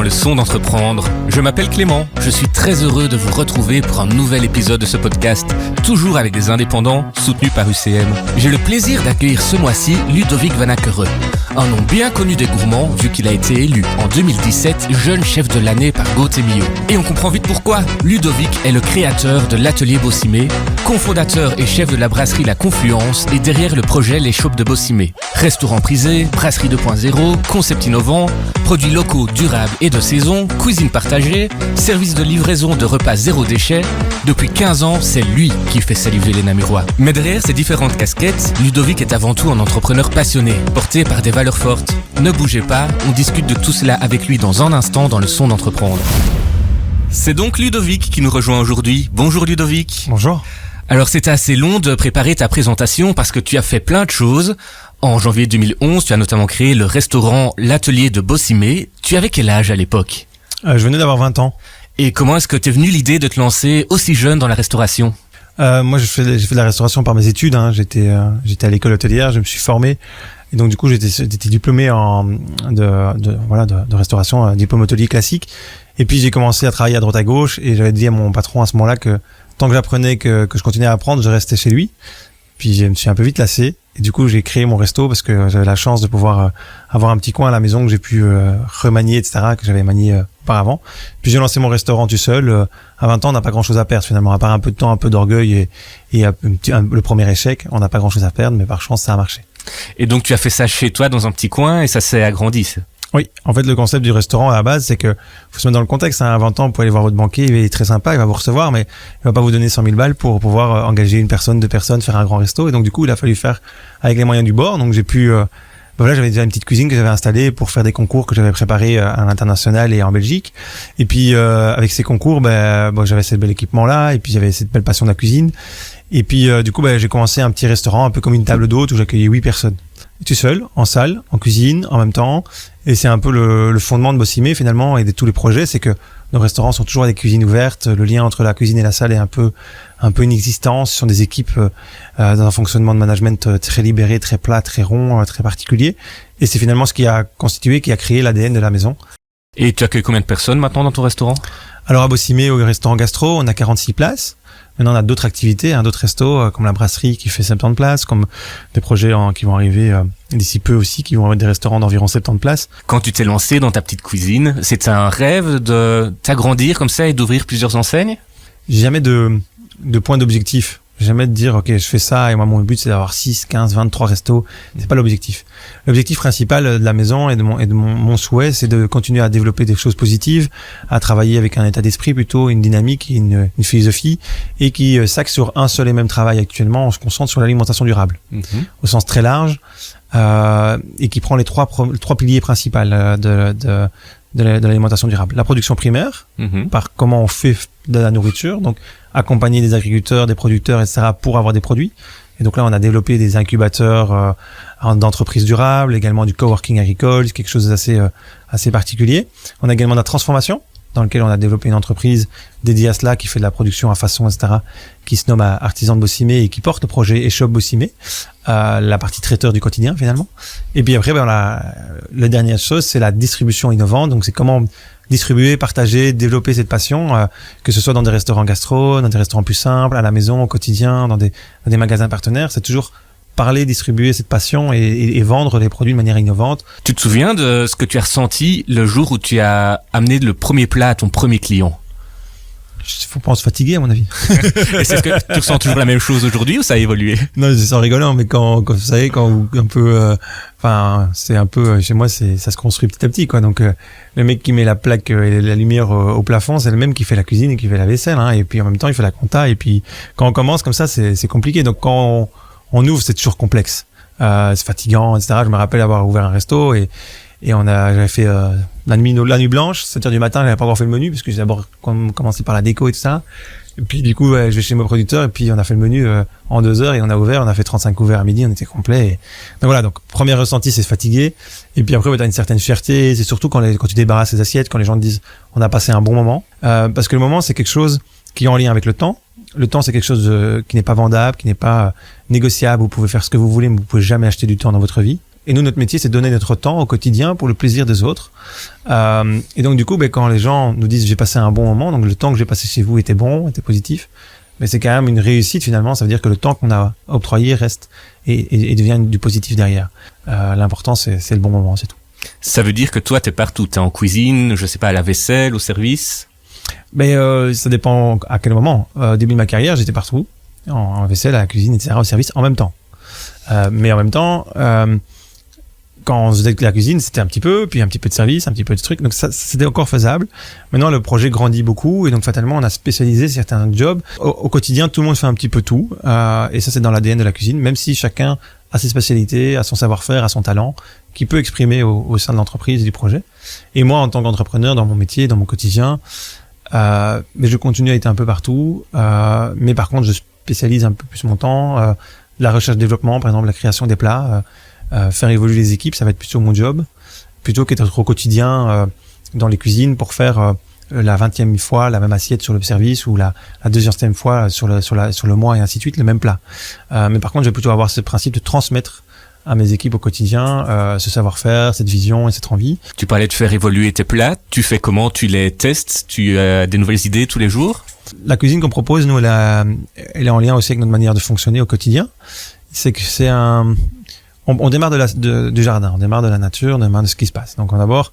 le son d'entreprendre. Je m'appelle Clément, je suis très heureux de vous retrouver pour un nouvel épisode de ce podcast, toujours avec des indépendants soutenus par UCM. J'ai le plaisir d'accueillir ce mois-ci Ludovic Van Ackere, un nom bien connu des gourmands vu qu'il a été élu en 2017 jeune chef de l'année par Gotemio. Et on comprend vite pourquoi. Ludovic est le créateur de l'atelier Bossimé, cofondateur et chef de la brasserie La Confluence et derrière le projet Les Chopes de Bossimé. Restaurant prisé, brasserie 2.0, concept innovant, produits locaux, durables et de saison, cuisine partagée, service de livraison de repas zéro déchet. Depuis 15 ans, c'est lui qui fait saliver les Namurois. Mais derrière ces différentes casquettes, Ludovic est avant tout un entrepreneur passionné, porté par des valeurs fortes. Ne bougez pas, on discute de tout cela avec lui dans un instant dans le son d'entreprendre. C'est donc Ludovic qui nous rejoint aujourd'hui. Bonjour Ludovic. Bonjour. Alors c'était assez long de préparer ta présentation parce que tu as fait plein de choses. En janvier 2011, tu as notamment créé le restaurant L'Atelier de Bossimé. Tu avais quel âge à l'époque ? Je venais d'avoir 20 ans. Et comment est-ce que t'es venu l'idée de te lancer aussi jeune dans la restauration ? Moi, j'ai fait de la restauration par mes études. J'étais à l'école hôtelière, je me suis formé. Et donc, du coup, j'étais diplômé de restauration, diplôme hôtelier classique. Et puis, j'ai commencé à travailler à droite à gauche et j'avais dit à mon patron à ce moment-là que tant que j'apprenais, que je continuais à apprendre, je restais chez lui. Puis, je me suis un peu vite lassé. Et du coup, j'ai créé mon resto parce que j'avais la chance de pouvoir avoir un petit coin à la maison que j'ai pu remanier, etc., que j'avais manié auparavant. Puis j'ai lancé mon restaurant tout seul. À 20 ans, on n'a pas grand-chose à perdre finalement, à part un peu de temps, un peu d'orgueil et le premier échec. On n'a pas grand-chose à perdre, mais par chance, ça a marché. Et donc, tu as fait ça chez toi dans un petit coin et ça s'est agrandi. Oui, en fait, le concept du restaurant à la base, c'est que faut se mettre dans le contexte. À 20 ans, vous pouvez aller voir votre banquier, il est très sympa, il va vous recevoir, mais il va pas vous donner 100 000 balles pour pouvoir engager une personne, deux personnes, faire un grand resto. Et donc, du coup, il a fallu faire avec les moyens du bord. Donc, j'ai pu... j'avais déjà une petite cuisine que j'avais installée pour faire des concours que j'avais préparés à l'international et en Belgique. Et puis, avec ces concours, j'avais ce bel équipement-là, et puis j'avais cette belle passion de la cuisine. Et puis, du coup, j'ai commencé un petit restaurant, un peu comme une table d'hôte où j'accueillais 8 personnes. Tout seul, en salle, en cuisine, en même temps. Et c'est un peu le fondement de Bossimé, finalement, et de tous les projets, c'est que nos restaurants sont toujours des cuisines ouvertes. Le lien entre la cuisine et la salle est un peu inexistant. Ce sont des équipes dans un fonctionnement de management très libéré, très plat, très rond, très particulier. Et c'est finalement ce qui a créé l'ADN de la maison. Et tu accueilles combien de personnes maintenant dans ton restaurant ? Alors à Bossimé, au restaurant gastro, on a 46 places. Maintenant, on a d'autres activités, d'autres restos, comme la brasserie qui fait 70 places, comme des projets qui vont arriver d'ici peu aussi, qui vont être des restaurants d'environ 70 places. Quand tu t'es lancé dans ta petite cuisine, c'était un rêve de t'agrandir comme ça et d'ouvrir plusieurs enseignes ? J'ai jamais de point d'objectif. Jamais de dire, ok, je fais ça et moi, mon but, c'est d'avoir 6, 15, 23 restos. C'est pas l'objectif. L'objectif principal de la maison et de mon souhait, c'est de continuer à développer des choses positives, à travailler avec un état d'esprit plutôt, une dynamique, une philosophie, et qui s'axe sur un seul et même travail actuellement. On se concentre sur l'alimentation durable, au sens très large, et qui prend les trois piliers principaux de l'alimentation durable. La production primaire, par comment on fait de la nourriture, donc accompagner des agriculteurs, des producteurs, etc. pour avoir des produits. Et donc là, on a développé des incubateurs d'entreprises durables, également du coworking agricole, quelque chose d'assez particulier. On a également de la transformation, dans lequel on a développé une entreprise dédiée à cela, qui fait de la production à façon, etc., qui se nomme Artisan de Bossimé et qui porte le projet Échoppe Bossimé, la partie traiteur du quotidien finalement. Et puis après, la dernière chose, c'est la distribution innovante. Donc c'est comment distribuer, partager, développer cette passion, que ce soit dans des restaurants gastro, dans des restaurants plus simples, à la maison, au quotidien, dans des magasins partenaires. C'est toujours parler, distribuer cette passion et vendre les produits de manière innovante. Tu te souviens de ce que tu as ressenti le jour où tu as amené le premier plat à ton premier client ? Faut pas se fatiguer, à mon avis. Et c'est ce que tu ressens toujours la même chose aujourd'hui ou ça a évolué ? Non, c'est sans rigolant, mais quand vous savez, quand un peu, c'est un peu, chez moi, ça se construit petit à petit, quoi. Donc, le mec qui met la plaque et la lumière au plafond, c'est le même qui fait la cuisine et qui fait la vaisselle, Et puis, en même temps, il fait la compta. Et puis, quand on commence comme ça, c'est compliqué. Donc, quand on ouvre, c'est toujours complexe. C'est fatigant, etc. Je me rappelle avoir ouvert un resto et j'avais fait la nuit blanche, 7h du matin, j'avais pas encore fait le menu parce que j'ai d'abord commencé par la déco et tout ça. Et puis du coup, je vais chez mon producteur et puis on a fait le menu en 2 heures et on a fait 35 couverts à midi, on était complet. Donc voilà, donc premier ressenti, c'est se fatiguer. Et puis après, t'as une certaine fierté. C'est surtout quand tu débarrasses les assiettes, quand les gens te disent on a passé un bon moment, parce que le moment c'est quelque chose qui est en lien avec le temps. Le temps, c'est quelque chose qui n'est pas vendable, qui n'est pas négociable. Vous pouvez faire ce que vous voulez, mais vous pouvez jamais acheter du temps dans votre vie. Et nous, notre métier, c'est de donner notre temps au quotidien pour le plaisir des autres. Et donc, du coup, quand les gens nous disent j'ai passé un bon moment, donc le temps que j'ai passé chez vous était bon, était positif, mais c'est quand même une réussite finalement. Ça veut dire que le temps qu'on a octroyé reste et devient du positif derrière. L'important, c'est le bon moment, c'est tout. Ça veut dire que toi, t'es partout. T'es en cuisine, je sais pas, à la vaisselle, au service? Ça dépend à quel moment. Au début de ma carrière, j'étais partout, en vaisselle, à la cuisine, etc., au service, en même temps. Mais en même temps, quand on faisait de la cuisine, c'était un petit peu, puis un petit peu de service, un petit peu de trucs. Donc ça, c'était encore faisable. Maintenant, le projet grandit beaucoup et donc fatalement, on a spécialisé certains jobs. Au quotidien, tout le monde fait un petit peu tout. Et ça, c'est dans l'ADN de la cuisine, même si chacun a ses spécialités, a son savoir-faire, a son talent, qui peut exprimer au sein de l'entreprise et du projet. Et moi, en tant qu'entrepreneur, dans mon métier, dans mon quotidien, mais je continue à être un peu partout. Mais par contre, je spécialise un peu plus mon temps. La recherche-développement, par exemple, la création des plats, faire évoluer les équipes, ça va être plutôt mon job, plutôt qu'être au quotidien dans les cuisines pour faire la 20e fois la même assiette sur le service ou la 200e fois sur le mois et ainsi de suite, le même plat. Mais par contre, je vais plutôt avoir ce principe de transmettre à mes équipes au quotidien ce savoir-faire, cette vision et cette envie. Tu parlais de faire évoluer tes plats. Tu fais comment? Tu les testes? Tu as des nouvelles idées tous les jours? La cuisine qu'on propose, nous, elle est en lien aussi avec notre manière de fonctionner au quotidien. C'est que c'est on démarre du jardin, on démarre de la nature, on démarre de ce qui se passe. Donc, d'abord,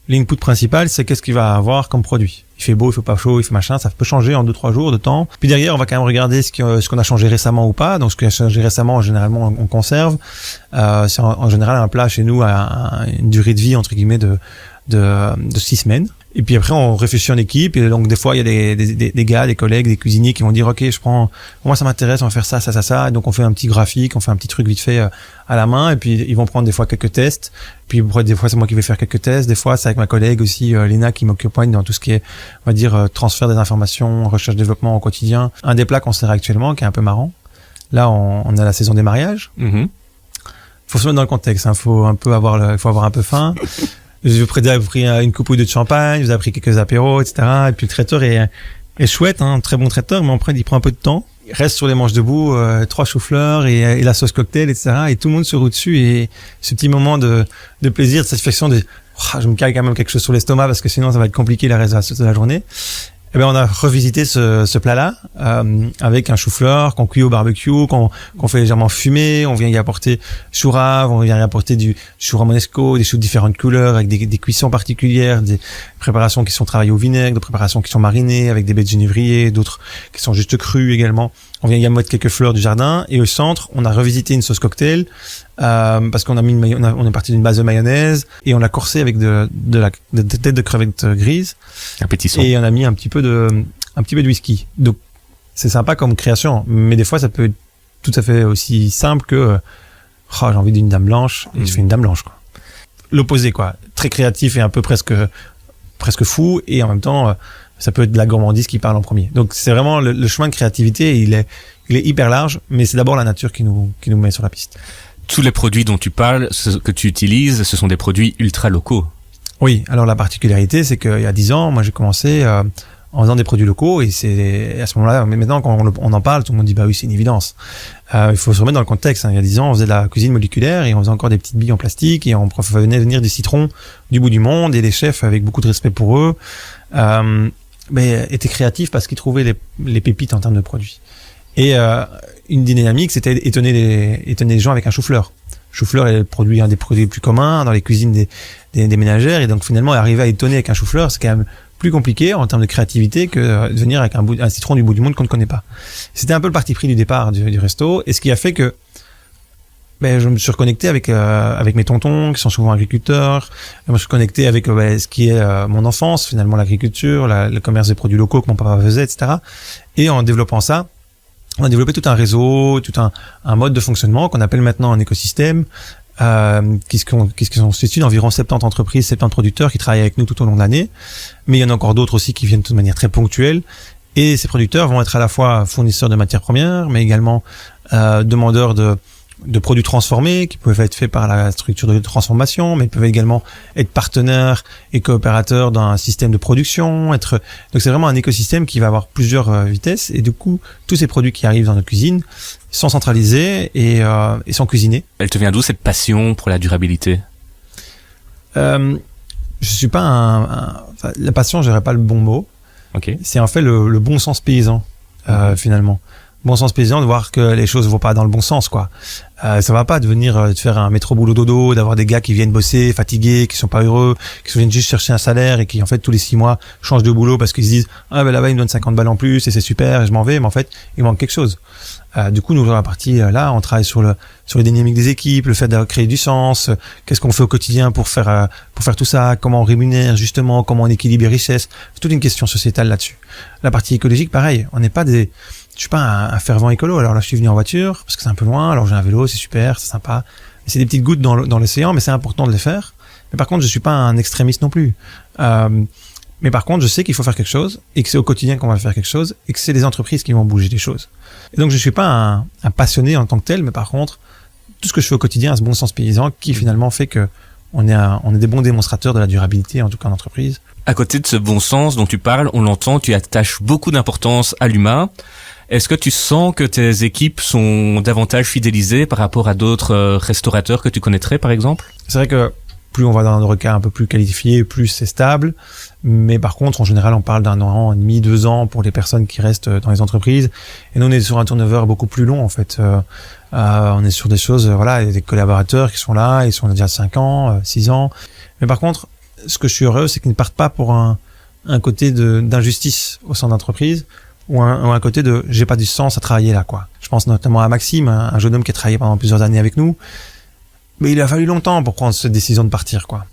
l'input principal, c'est qu'est-ce qu'il va avoir comme produit. Il fait beau, il fait pas chaud, il fait machin, ça peut changer en 2-3 jours de temps. Puis derrière, on va quand même regarder ce qu'on a changé récemment ou pas. Donc, ce qu'on a changé récemment, généralement, on conserve. C'est en général un plat chez nous à une durée de vie, entre guillemets, de 6 semaines. Et puis après, on réfléchit en équipe. Et donc, des fois, il y a des gars, des collègues, des cuisiniers qui vont dire, OK, moi, ça m'intéresse, on va faire ça, ça, ça, ça. Et donc, on fait un petit graphique, on fait un petit truc vite fait à la main. Et puis, ils vont prendre des fois quelques tests. Puis, des fois, c'est moi qui vais faire quelques tests. Des fois, c'est avec ma collègue aussi, Léna, qui m'accompagne dans tout ce qui est, on va dire, transfert des informations, recherche-développement au quotidien. Un des plats qu'on sert actuellement, qui est un peu marrant. Là, on a la saison des mariages. Mm-hmm. Faut se mettre dans le contexte, hein. Faut avoir un peu faim. J'ai pris une coupe ou deux de champagne, vous avez pris quelques apéros, etc. Et puis le traiteur est chouette, hein, très bon traiteur, mais après il prend un peu de temps. Il reste sur les manches debout, 3 choux-fleurs et la sauce cocktail, etc. Et tout le monde se roule dessus et ce petit moment de plaisir, de satisfaction je me cale quand même quelque chose sur l'estomac parce que sinon ça va être compliqué le reste de la journée. Eh ben on a revisité ce plat-là avec un chou-fleur qu'on cuit au barbecue, qu'on fait légèrement fumer. On vient y apporter chou rave, on vient y apporter du chou romanesco, des choux de différentes couleurs avec des cuissons particulières, des préparations qui sont travaillées au vinaigre, des préparations qui sont marinées avec des baies de genévrier, d'autres qui sont juste crues également. On vient y mettre quelques fleurs du jardin et au centre, on a revisité une sauce cocktail parce qu'on on est parti d'une base de mayonnaise et on l'a corsé avec de tête de crevette grise. Appétissant. Et on a mis un petit peu de whisky. Donc c'est sympa comme création, mais des fois ça peut être tout à fait aussi simple que j'ai envie d'une dame blanche et je fais une dame blanche quoi. L'opposé quoi, très créatif et un peu presque fou et en même temps ça peut être de la gourmandise qui parle en premier. Donc c'est vraiment le chemin de créativité, il est hyper large, mais c'est d'abord la nature qui nous met sur la piste. Tous les produits dont tu parles, ce que tu utilises, ce sont des produits ultra locaux. Oui, alors la particularité, c'est qu'il y a 10 ans, moi j'ai commencé en faisant des produits locaux et c'est à ce moment-là, mais maintenant quand on en parle, tout le monde dit bah oui, c'est une évidence. Il faut se remettre dans le contexte. Hein. Il y a 10 ans, on faisait de la cuisine moléculaire et on faisait encore des petites billes en plastique et on faisait venir des citrons du bout du monde et les chefs avec beaucoup de respect pour eux étaient créatifs parce qu'ils trouvaient les pépites en termes de produits. Et une dynamique, c'était étonner les gens avec un chou-fleur. Chou-fleur est un des produits les plus communs dans les cuisines des ménagères et donc finalement arriver à étonner avec un chou-fleur, c'est quand même plus compliqué en termes de créativité que de venir avec un citron du bout du monde qu'on ne connaît pas. C'était un peu le parti pris du départ du resto et ce qui a fait que je me suis reconnecté avec mes tontons qui sont souvent agriculteurs. Je me suis connecté avec ce qui est mon enfance, finalement l'agriculture, le commerce des produits locaux que mon papa faisait, etc. Et en développant ça, on a développé tout un réseau, tout un mode de fonctionnement qu'on appelle maintenant un écosystème, qui se constitue d'environ 70 entreprises, 70 producteurs qui travaillent avec nous tout au long de l'année. Mais il y en a encore d'autres aussi qui viennent de manière très ponctuelle. Et ces producteurs vont être à la fois fournisseurs de matières premières, mais également demandeurs de produits transformés qui peuvent être faits par la structure de transformation, mais peuvent également être partenaires et coopérateurs dans un système de production. Donc c'est vraiment un écosystème qui va avoir plusieurs vitesses, et du coup tous ces produits qui arrivent dans notre cuisine sont centralisés et sont cuisinés. Elle te vient d'où cette passion pour la durabilité? Je suis pas la passion, j'aurais pas le bon mot. Ok. C'est en fait le bon sens paysan finalement. Bon sens paysan, de voir que les choses vont pas dans le bon sens, quoi. Ça va pas de venir de faire un métro boulot dodo, d'avoir des gars qui viennent bosser fatigués, qui sont pas heureux, qui viennent juste chercher un salaire et qui en fait tous les 6 mois changent de boulot parce qu'ils se disent là-bas ils me donnent 50 balles en plus et c'est super et je m'en vais, mais en fait il manque quelque chose. Du coup nous dans la partie là on travaille sur les dynamiques des équipes, le fait de créer du sens, qu'est-ce qu'on fait au quotidien pour faire tout ça, comment on rémunère justement, comment on équilibre les richesses, c'est toute une question sociétale là-dessus. La partie écologique pareil, on n'est pas je suis pas un fervent écolo. Alors là, je suis venu en voiture parce que c'est un peu loin. Alors j'ai un vélo, c'est super, c'est sympa. C'est des petites gouttes dans l'océan, mais c'est important de les faire. Mais par contre, je suis pas un extrémiste non plus. Mais par contre, je sais qu'il faut faire quelque chose et que c'est au quotidien qu'on va faire quelque chose et que c'est les entreprises qui vont bouger les choses. Et donc, je suis pas un passionné en tant que tel, mais par contre, tout ce que je fais au quotidien a ce bon sens paysan qui finalement fait que on est des bons démonstrateurs de la durabilité, en tout cas en entreprise. À côté de ce bon sens dont tu parles, on l'entend, tu attaches beaucoup d'importance à l'humain. Est-ce que tu sens que tes équipes sont davantage fidélisées par rapport à d'autres restaurateurs que tu connaîtrais, par exemple? C'est vrai que plus on va dans un requin un peu plus qualifié, plus c'est stable. Mais par contre, en général, on parle d'1 an et demi, 2 ans pour les personnes qui restent dans les entreprises. Et nous, on est sur un turnover beaucoup plus long, en fait. On est sur des choses, des collaborateurs qui sont là, ils sont déjà 5 ans, 6 ans. Mais par contre, ce que je suis heureux, c'est qu'ils ne partent pas pour un côté d'injustice au sein d'entreprise, ou un côté de j'ai pas du sens à travailler là, quoi. Je pense notamment à Maxime, un jeune homme qui a travaillé pendant plusieurs années avec nous, mais il a fallu longtemps pour prendre cette décision de partir, quoi.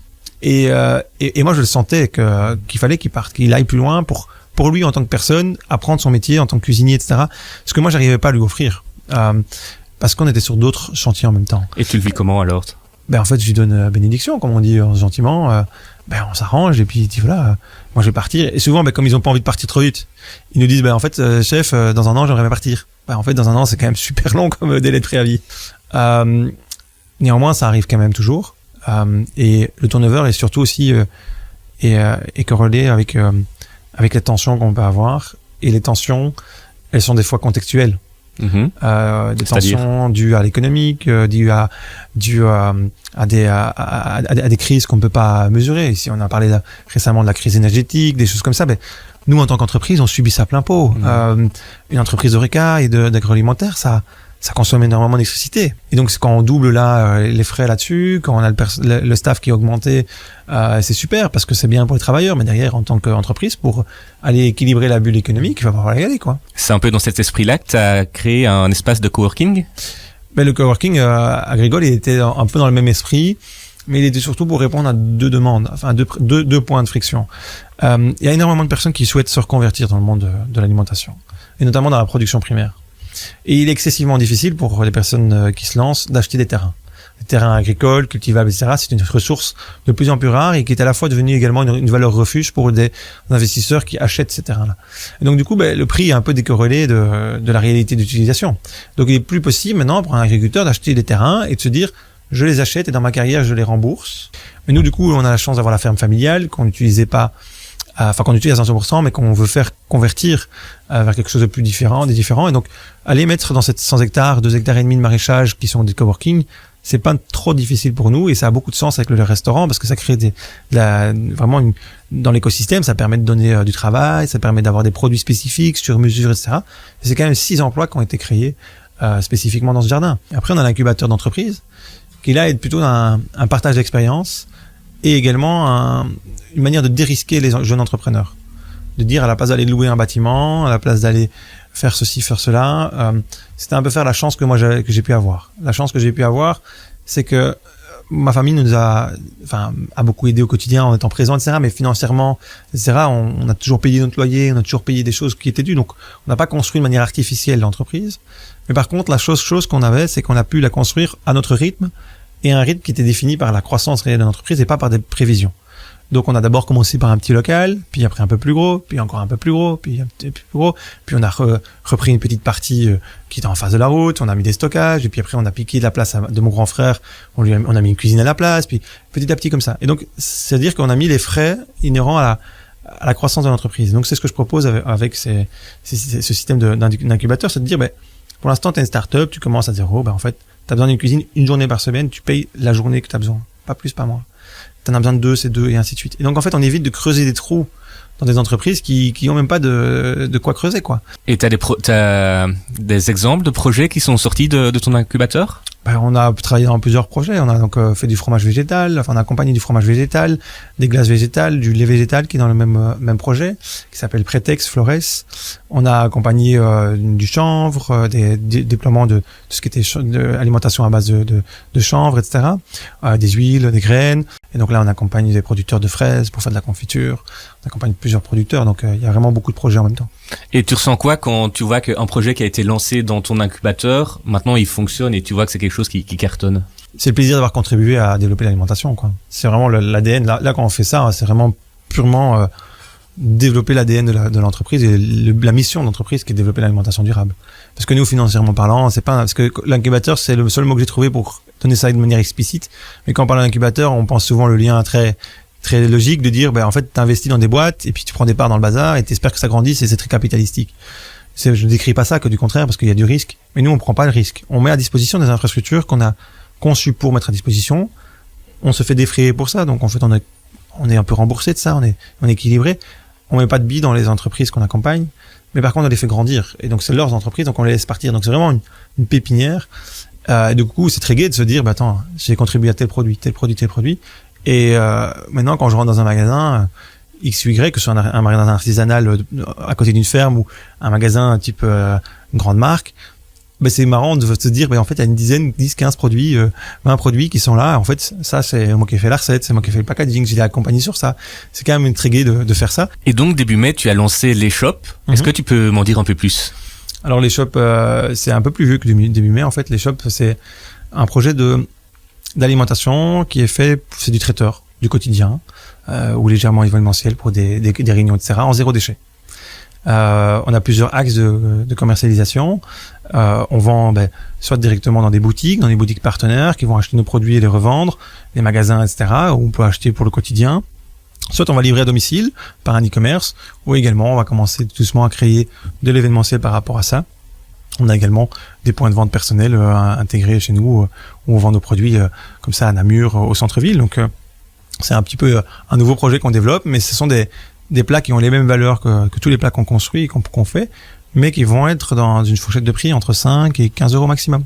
Et moi je le sentais qu'il fallait qu'il parte, qu'il aille plus loin pour lui en tant que personne, apprendre son métier en tant que cuisinier, etc. Ce que moi j'arrivais pas à lui offrir, parce qu'on était sur d'autres chantiers en même temps. Et tu le vis comment alors? En fait je lui donne bénédiction, comme on dit gentiment. On s'arrange et puis il dit voilà, moi je vais partir. Et souvent comme ils ont pas envie de partir trop vite, ils nous disent en fait chef, dans 1 an j'aimerais bien partir. En fait dans 1 an c'est quand même super long comme délai de préavis. Néanmoins ça arrive quand même toujours, et le turnover est surtout aussi est corrélé avec les tensions qu'on peut avoir, et les tensions elles sont des fois contextuelles. Des tensions dues à l'économique, dues à des crises qu'on ne peut pas mesurer. Ici, on a parlé récemment de la crise énergétique, des choses comme ça. Nous, en tant qu'entreprise, on subit ça plein pot. Une entreprise d'Horeca et d'agroalimentaire, ça consomme énormément d'électricité. Et donc, quand on double les frais là-dessus, quand on a le staff qui est augmenté, c'est super parce que c'est bien pour les travailleurs. Mais derrière, en tant qu'entreprise, pour aller équilibrer la bulle économique, il va falloir y aller, quoi. C'est un peu dans cet esprit-là que tu as créé un espace de coworking? Le coworking à Grigol, il était un peu dans le même esprit, mais il était surtout pour répondre à 2 demandes, enfin deux points de friction. Il y a énormément de personnes qui souhaitent se reconvertir dans le monde de l'alimentation, et notamment dans la production primaire. Et il est excessivement difficile pour les personnes qui se lancent d'acheter des terrains. Les terrains agricoles, cultivables, etc. C'est une ressource de plus en plus rare et qui est à la fois devenue également une valeur refuge pour des investisseurs qui achètent ces terrains-là. Et donc du coup, le prix est un peu décorrélé de la réalité d'utilisation. Donc il est plus possible maintenant pour un agriculteur d'acheter des terrains et de se dire je les achète et dans ma carrière je les rembourse. Mais nous du coup, on a la chance d'avoir la ferme familiale qu'on n'utilisait pas, qu'on utilise à 100%, mais qu'on veut faire convertir vers quelque chose de plus différent. Et donc, aller mettre dans cette 100 hectares, 2 hectares et demi de maraîchage qui sont des coworking, c'est pas trop difficile pour nous et ça a beaucoup de sens avec le restaurant parce que ça crée dans l'écosystème, ça permet de donner du travail, ça permet d'avoir des produits spécifiques sur mesure, etc. Et c'est quand même 6 emplois qui ont été créés spécifiquement dans ce jardin. Et après, on a l'incubateur d'entreprise qui là est plutôt un partage d'expérience et également une manière de dérisquer les jeunes entrepreneurs. De dire à la place d'aller louer un bâtiment, à la place d'aller faire ceci, faire cela, c'était un peu faire la chance que j'ai pu avoir. La chance que j'ai pu avoir, c'est que ma famille nous a beaucoup aidé au quotidien en étant présent, etc. Mais financièrement, etc., on a toujours payé notre loyer, on a toujours payé des choses qui étaient dues. Donc, on n'a pas construit de manière artificielle l'entreprise. Mais par contre, la chose qu'on avait, c'est qu'on a pu la construire à notre rythme et un rythme qui était défini par la croissance réelle de l'entreprise et pas par des prévisions. Donc on a d'abord commencé par un petit local, puis après un peu plus gros, puis encore un peu plus gros, puis un petit peu plus gros, puis on a repris une petite partie qui était en face de la route, on a mis des stockages, et puis après on a piqué de la place de mon grand frère, on a mis une cuisine à la place, puis petit à petit comme ça. Et donc c'est-à-dire qu'on a mis les frais inhérents à la croissance de l'entreprise. Donc c'est ce que je propose avec ce système d'incubateur, c'est de dire, pour l'instant t'es une start-up, tu commences à zéro, en fait t'as besoin d'une cuisine une journée par semaine, tu payes la journée que t'as besoin, pas plus, pas moins. T'en as besoin de 2, c'est 2, et ainsi de suite. Et donc, en fait, on évite de creuser des trous dans des entreprises qui ont même pas de quoi creuser, quoi. Et t'as des exemples de projets qui sont sortis de ton incubateur? On a travaillé dans plusieurs projets. On a donc fait du fromage végétal, on a accompagné du fromage végétal, des glaces végétales, du lait végétal qui est dans le même projet, qui s'appelle Prétex Flores. On a accompagné du chanvre, des déploiements de tout ce qui était alimentation à base de chanvre, etc. Des huiles, des graines. Et donc là, on accompagne des producteurs de fraises pour faire de la confiture. On accompagne plusieurs producteurs, donc il y a vraiment beaucoup de projets en même temps. Et tu ressens quoi quand tu vois qu'un projet qui a été lancé dans ton incubateur, maintenant il fonctionne et tu vois que c'est quelque chose qui cartonne? C'est le plaisir d'avoir contribué à développer l'alimentation, quoi. C'est vraiment l'ADN. Là, quand on fait ça, c'est vraiment purement développer l'ADN de l'entreprise et la mission de l'entreprise qui est de développer l'alimentation durable. Parce que nous, financièrement parlant, c'est pas parce que l'incubateur, c'est le seul mot que j'ai trouvé pour donner ça de manière explicite. Mais quand on parle d'incubateur, on pense souvent le lien très logique de dire, en fait, t'investis dans des boîtes et puis tu prends des parts dans le bazar et t'espères que ça grandisse et c'est très capitalistique. Je ne décris pas ça, que du contraire, parce qu'il y a du risque. Mais nous, on prend pas le risque. On met à disposition des infrastructures qu'on a conçues pour mettre à disposition. On se fait défrayer pour ça. Donc, en fait, on est un peu remboursé de ça. On est équilibré. On met pas de billes dans les entreprises qu'on accompagne. Mais par contre, on les fait grandir. Et donc, c'est leurs entreprises, donc on les laisse partir. Donc, c'est vraiment une pépinière. Et du coup, c'est très gai de se dire, attends, j'ai contribué à tel produit. Et maintenant, quand je rentre dans un magasin X ou Y, que ce soit un magasin artisanal à côté d'une ferme ou un magasin type grande marque, c'est marrant de se dire, en fait, il y a une dizaine, 10, 15 produits, 20 produits qui sont là. En fait, ça, c'est moi qui ai fait la recette, c'est moi qui ai fait le packaging, j'ai accompagné sur ça. C'est quand même très gai de faire ça. Et donc, début mai, tu as lancé les shops. Est-ce que tu peux m'en dire un peu plus? Alors, les shops, c'est un peu plus vieux que début mai. En fait, les shops, c'est un projet d'alimentation qui est fait, c'est du traiteur, du quotidien, ou légèrement événementiel pour des réunions, etc., en zéro déchet. On a plusieurs axes de commercialisation. On vend soit directement dans des boutiques partenaires qui vont acheter nos produits et les revendre, les magasins, etc., où on peut acheter pour le quotidien. Soit on va livrer à domicile par un e-commerce, ou également on va commencer doucement à créer de l'événementiel par rapport à ça. On a également des points de vente personnels intégrés chez nous où on vend nos produits comme ça à Namur, au centre-ville. Donc c'est un petit peu un nouveau projet qu'on développe, mais ce sont des plats qui ont les mêmes valeurs que tous les plats qu'on construit et qu'on fait, mais qui vont être dans une fourchette de prix entre 5 et 15 euros maximum.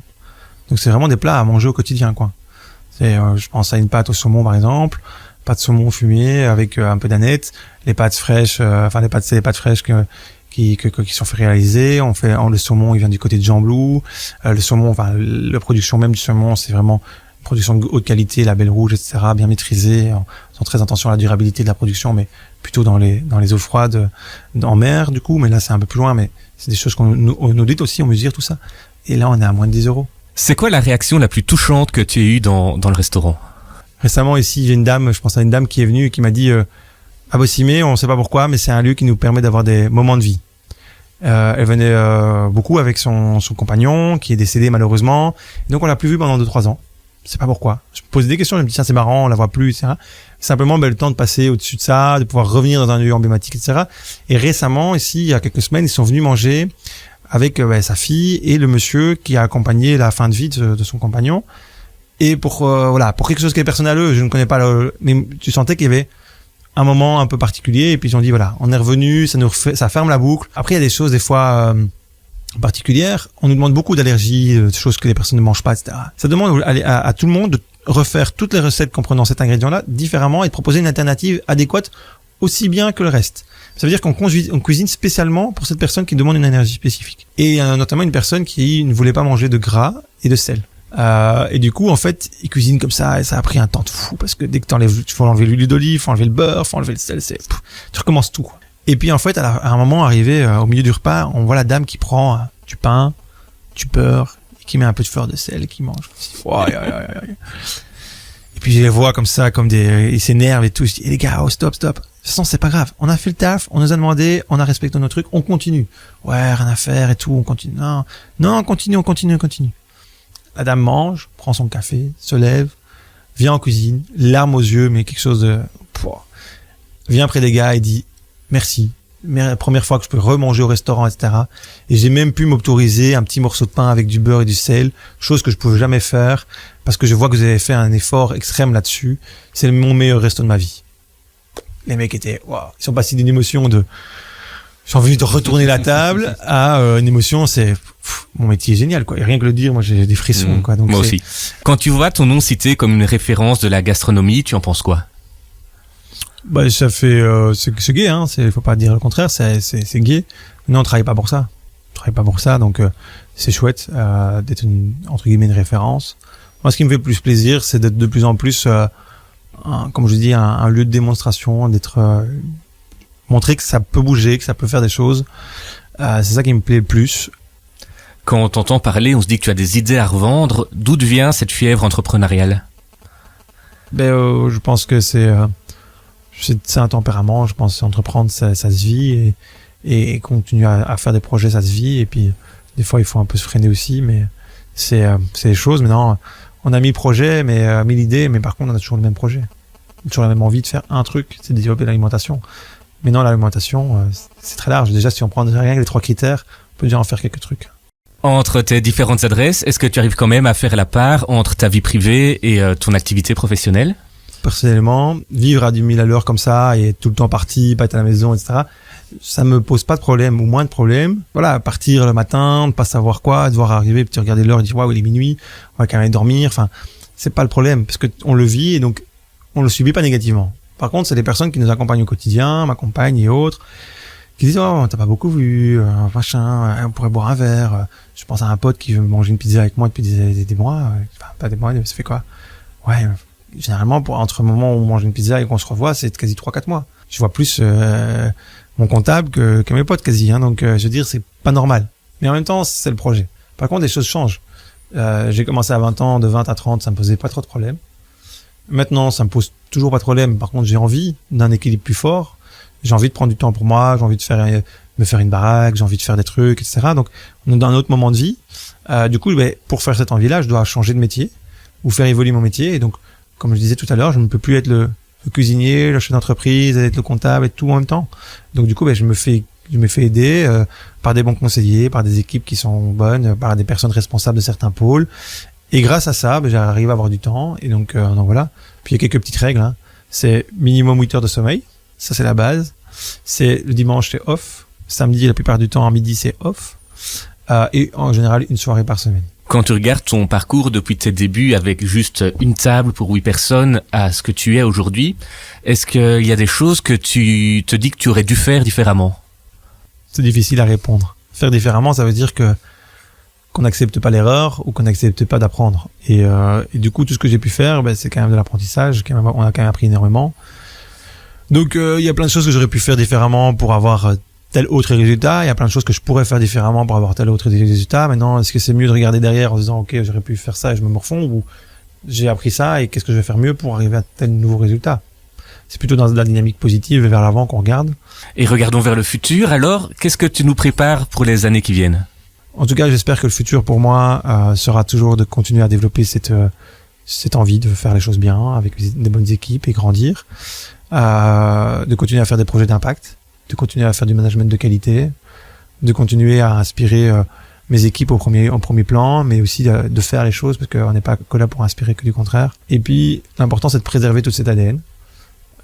Donc c'est vraiment des plats à manger au quotidien, quoi. Je pense à une pâte au saumon par exemple, pâte saumon fumée avec un peu d'aneth, les pâtes fraîches, c'est les pâtes fraîches qui sont fait réaliser. Le saumon, il vient du côté de Jean-Blou. Le saumon, la production même du saumon, c'est vraiment une production de haute qualité, label rouge, etc., bien maîtrisée, en faisant très attention à la durabilité de la production, mais plutôt dans les eaux froides, en mer, du coup. Mais là, c'est un peu plus loin, mais c'est des choses qu'on audite aussi, on mesure tout ça. Et là, on est à moins de 10 euros. C'est quoi la réaction la plus touchante que tu as eue dans le restaurant? Récemment, ici, j'ai je pense à une dame qui est venue et qui m'a dit, à Bossimé, on sait pas pourquoi, mais c'est un lieu qui nous permet d'avoir des moments de vie. Elle venait beaucoup avec son compagnon qui est décédé malheureusement. Et donc on l'a plus vu pendant 2-3 ans. Je sais pas pourquoi. Je me posais des questions, je me dis tiens c'est marrant, on la voit plus, etc. Simplement le temps de passer au-dessus de ça, de pouvoir revenir dans un lieu emblématique, etc. Et récemment, ici, il y a quelques semaines, ils sont venus manger avec sa fille et le monsieur qui a accompagné la fin de vie de son compagnon. Et pour quelque chose qui est personnel à eux, je ne connais pas mais tu sentais qu'il y avait un moment un peu particulier et puis ils ont dit voilà, on est revenu, ça ferme la boucle. Après il y a des choses des fois particulières, on nous demande beaucoup d'allergies, de choses que les personnes ne mangent pas, etc. Ça demande à tout le monde de refaire toutes les recettes comprenant cet ingrédient-là différemment et de proposer une alternative adéquate aussi bien que le reste. Ça veut dire qu'on cuisine spécialement pour cette personne qui demande une allergie spécifique. Et notamment une personne qui ne voulait pas manger de gras et de sel. Et du coup, en fait, ils cuisinent comme ça et ça a pris un temps de fou parce que dès que il faut enlever l'huile d'olive, faut enlever le beurre, faut enlever le sel, tu recommences tout, quoi. Et puis, en fait, à un moment arrivé, au milieu du repas, on voit la dame qui prend du pain, du beurre et qui met un peu de fleur de sel et qui mange. Et puis je les vois comme ça, ils s'énervent et tout. Je dis, les gars, oh, stop. De toute façon, c'est pas grave. On a fait le taf, on nous a demandé, on a respecté nos trucs, on continue. Ouais, rien à faire et tout, on continue. Non, on continue. La dame mange, prend son café, se lève, vient en cuisine, larmes aux yeux, mais quelque chose de... Vient près des gars et dit, merci. La première fois que je peux remanger au restaurant, etc. Et j'ai même pu m'autoriser un petit morceau de pain avec du beurre et du sel, chose que je pouvais jamais faire, parce que je vois que vous avez fait un effort extrême là-dessus. C'est mon meilleur resto de ma vie. Les mecs étaient, waouh, ils sont passés d'une émotion de, j'ai envie de retourner la table, à une émotion, c'est, mon métier est génial, quoi. Et rien que le dire, moi, j'ai des frissons, quoi. Donc moi aussi. Quand tu vois ton nom cité comme une référence de la gastronomie, tu en penses quoi? Bah, ça fait, c'est gay, hein. Faut pas dire le contraire, c'est gay. Mais non, on travaille pas pour ça. Donc, c'est chouette, d'être entre guillemets, une référence. Moi, ce qui me fait plus plaisir, c'est d'être de plus en plus, comme je dis, un lieu de démonstration, d'être, montrer que ça peut bouger, que ça peut faire des choses. C'est ça qui me plaît le plus. Quand on t'entend parler, on se dit que tu as des idées à revendre. D'où vient cette fièvre entrepreneuriale? Je pense que c'est un tempérament. Je pense qu'entreprendre, ça se vit, et continuer à faire des projets, ça se vit. Et puis, des fois, il faut un peu se freiner aussi, mais c'est des choses. Maintenant, on a mis le projet, mis l'idée, mais par contre, on a toujours le même projet. Toujours la même envie de faire un truc, c'est de développer l'alimentation. Mais non, l'alimentation, c'est très large. Déjà, si on prend rien que les 3 critères, on peut déjà en faire quelques trucs. Entre tes différentes adresses, est-ce que tu arrives quand même à faire la part entre ta vie privée et ton activité professionnelle? Personnellement, vivre à 10 000 à l'heure comme ça, et être tout le temps parti, pas être à la maison, etc., ça me pose pas de problème, ou moins de problème. Voilà, partir le matin, ne pas savoir quoi, devoir arriver, puis regarder l'heure et dire, waouh, il est minuit, on va quand même dormir. Enfin, c'est pas le problème, parce que on le vit, et donc, on le subit pas négativement. Par contre, c'est des personnes qui nous accompagnent au quotidien, ma compagne et autres, qui disent, oh, t'as pas beaucoup vu, machin, on pourrait boire un verre. Je pense à un pote qui veut manger une pizza avec moi depuis des mois. Enfin, pas des mois, ça fait quoi? Ouais, généralement, entre le moment où on mange une pizza et qu'on se revoit, c'est quasi 3-4 mois. Je vois plus mon comptable que mes potes quasi, hein, donc je veux dire, c'est pas normal. Mais en même temps, c'est le projet. Par contre, les choses changent. J'ai commencé à 20 ans, de 20 à 30, ça me posait pas trop de problèmes. Maintenant, ça me pose toujours pas de problème. Par contre, j'ai envie d'un équilibre plus fort. J'ai envie de prendre du temps pour moi. J'ai envie de me faire une baraque. J'ai envie de faire des trucs, etc. Donc, on est dans un autre moment de vie. Du coup, pour faire cette envie-là, je dois changer de métier ou faire évoluer mon métier. Et donc, comme je disais tout à l'heure, je ne peux plus être le cuisinier, le chef d'entreprise, être le comptable et tout en même temps. Donc, du coup, je me fais aider par des bons conseillers, par des équipes qui sont bonnes, par des personnes responsables de certains pôles. Et grâce à ça, j'arrive à avoir du temps. Et donc voilà. Puis il y a quelques petites règles, hein. C'est minimum 8 heures de sommeil. Ça, c'est la base. C'est le dimanche, c'est off. Samedi, la plupart du temps, à midi, c'est off. Et en général, une soirée par semaine. Quand tu regardes ton parcours depuis tes débuts avec juste une table pour 8 personnes à ce que tu es aujourd'hui, est-ce qu'il y a des choses que tu te dis que tu aurais dû faire différemment? C'est difficile à répondre. Faire différemment, ça veut dire qu'on n'accepte pas l'erreur ou qu'on n'accepte pas d'apprendre. Et du coup, tout ce que j'ai pu faire, c'est quand même de l'apprentissage. On a quand même appris énormément. Donc, il y a plein de choses que j'aurais pu faire différemment pour avoir tel autre résultat. Il y a plein de choses que je pourrais faire différemment pour avoir tel autre résultat. Maintenant, est-ce que c'est mieux de regarder derrière en se disant, OK, j'aurais pu faire ça et je me morfonds, ou j'ai appris ça et qu'est-ce que je vais faire mieux pour arriver à tel nouveau résultat? C'est plutôt dans la dynamique positive et vers l'avant qu'on regarde. Et regardons vers le futur. Alors, qu'est-ce que tu nous prépares pour les années qui viennent? En tout cas, j'espère que le futur pour moi sera toujours de continuer à développer cette envie de faire les choses bien avec des bonnes équipes et grandir, de continuer à faire des projets d'impact, de continuer à faire du management de qualité, de continuer à inspirer mes équipes au premier plan, mais aussi de faire les choses parce qu'on n'est pas que là pour inspirer, que du contraire. Et puis, l'important, c'est de préserver toute cette ADN.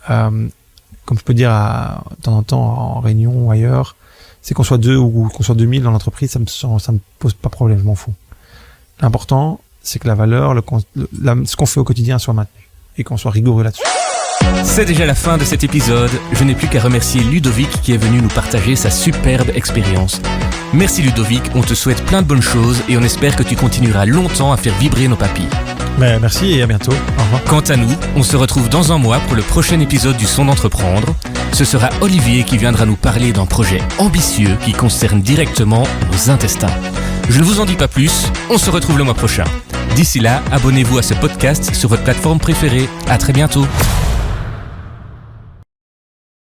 Comme je peux dire de temps en temps en réunion ou ailleurs, c'est qu'on soit 2 ou qu'on soit 2000 dans l'entreprise, ça me pose pas de problème, je m'en fous. L'important, c'est que la valeur, ce qu'on fait au quotidien soit maintenu et qu'on soit rigoureux là-dessus. C'est déjà la fin de cet épisode. Je n'ai plus qu'à remercier Ludovic qui est venu nous partager sa superbe expérience. Merci Ludovic, on te souhaite plein de bonnes choses et on espère que tu continueras longtemps à faire vibrer nos papilles. Merci et à bientôt. Au revoir. Quant à nous, on se retrouve dans un mois pour le prochain épisode du Son d'entreprendre. Ce sera Olivier qui viendra nous parler d'un projet ambitieux qui concerne directement nos intestins. Je ne vous en dis pas plus, on se retrouve le mois prochain. D'ici là, abonnez-vous à ce podcast sur votre plateforme préférée. À très bientôt.